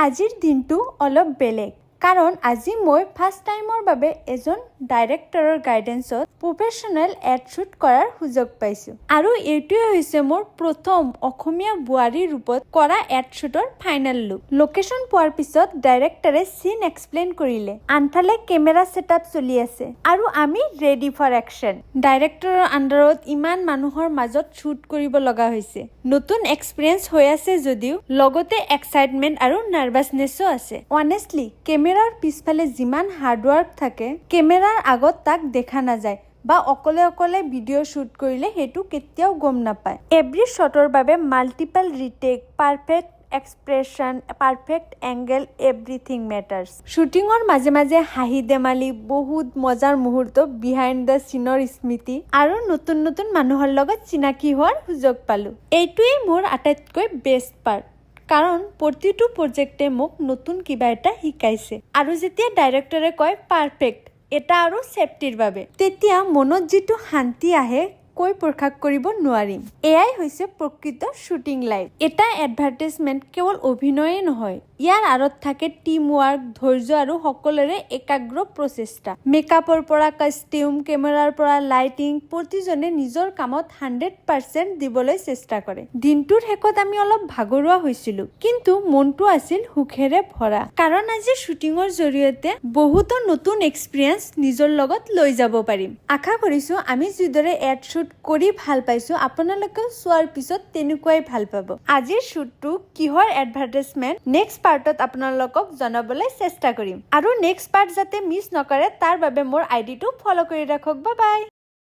আজিৰ দিনটো অলপ বেলেগ কাৰণ আজি মই ফাৰ্ষ্ট টাইমৰ বাবে এজন ডাইৰেক্টৰৰ গাইডেন্সত প্ৰফেশ্যনেল এড শ্বুট কৰাৰ সুযোগ পাইছোঁ আৰু এইটোৱে হৈছে মোৰ প্ৰথম অসমীয়া বোৱাৰী ৰূপত কৰা এড শ্বুটৰ ফাইনেল লুক। লোকেশ্যন পোৱাৰ পিছত ডাইৰেক্টৰে চিন এক্সপ্লেইন কৰিলে, আনফালে কেমেৰা ছেটআপ চলি আছে আৰু আমি ৰেডি ফৰ একশ্যন। ডাইৰেক্টৰৰ আণ্ডাৰত ইমান মানুহৰ মাজত শ্বুট কৰিব লগা হৈছে। নতুন এক্সপিৰিয়েঞ্চ হৈ আছে যদিও লগতে এক্সাইটমেণ্ট আৰু নাৰ্ভাছনেছো আছে। অনেষ্টলি কেমেৰাৰ পিছফালে যিমান হাৰ্ডৱৰ্ক থাকে কেমেৰাৰ আগত তাক দেখা নাযায় বা অকলে অকলে ভিডিঅ' শ্বুট কৰিলে সেইটো কেতিয়াও গম নাপায়। এভৰি শ্বটৰ বাবে multiple retake, perfect expression, perfect angle, everything matters. শ্বুটিঙৰ মাজে মাজে হাঁহি ধেমালি, বহুত মজাৰ মুহূৰ্ত, বিহাইণ্ড দ্য চিনৰ স্মৃতি আৰু নতুন নতুন মানুহৰ লগত চিনাকি হোৱাৰ সুযোগ পালোঁ। এইটোৱেই মোৰ আটাইতকৈ বেষ্ট পাৰ্ট কাৰণ প্ৰতিটো প্ৰজেক্টে মোক নতুন কিবা এটা শিকাইছে আৰু যেতিয়া ডাইৰেক্টৰে কয় পাৰফেক্ট এটা আৰু ছেফটিৰ বাবে, তেতিয়া মনত যিটো শান্তি আহে কৈ প্ৰকাশ কৰিব নোৱাৰিম। এয়াই হৈছে প্ৰকৃত শ্বুটিং লাইফ। এটা এডভাৰটাইজমেণ্ট কেৱল অভিনয়ে নহয়, ইয়াৰ আঁৰত থাকে টিম ৱৰ্ক, ধৈৰ্য আৰু সকলোৰে একাগ্ৰ প্ৰচেষ্টা। মেকআপৰ পৰা কষ্টিউম, কেমেৰাৰ পৰা লাইটিং, প্ৰতিজনে নিজৰ কামত 100% দিবলৈ চেষ্টা কৰে। দিনটোৰ শেষত আমি অলপ ভাগৰুৱা হৈছিলো, কিন্তু মনটো আছিল সুখেৰে ভৰা কাৰণ আজি শ্বুটিঙৰ জৰিয়তে বহুতো নতুন এক্সপিৰিয়েঞ্চ নিজৰ লগত লৈ যাব পাৰিম। আশা কৰিছো আমি যিদৰে এড শ্বুট কৰি ভাল পাইছো আপোনালোকেও চোৱাৰ পিছত তেনেকুৱাই ভাল পাব। আজিৰ শ্বুটটো কিহৰ এডভাৰটাইজমেণ্ট নেক্সট পাৰ্টত আপোনালোকক জনাবলৈ চেষ্টা কৰিম আৰু নেক্সট পাৰ্ট যাতে মিছ নকৰে তাৰ বাবে মোৰ আইডিটো ফলো কৰি ৰাখক। Bye bye.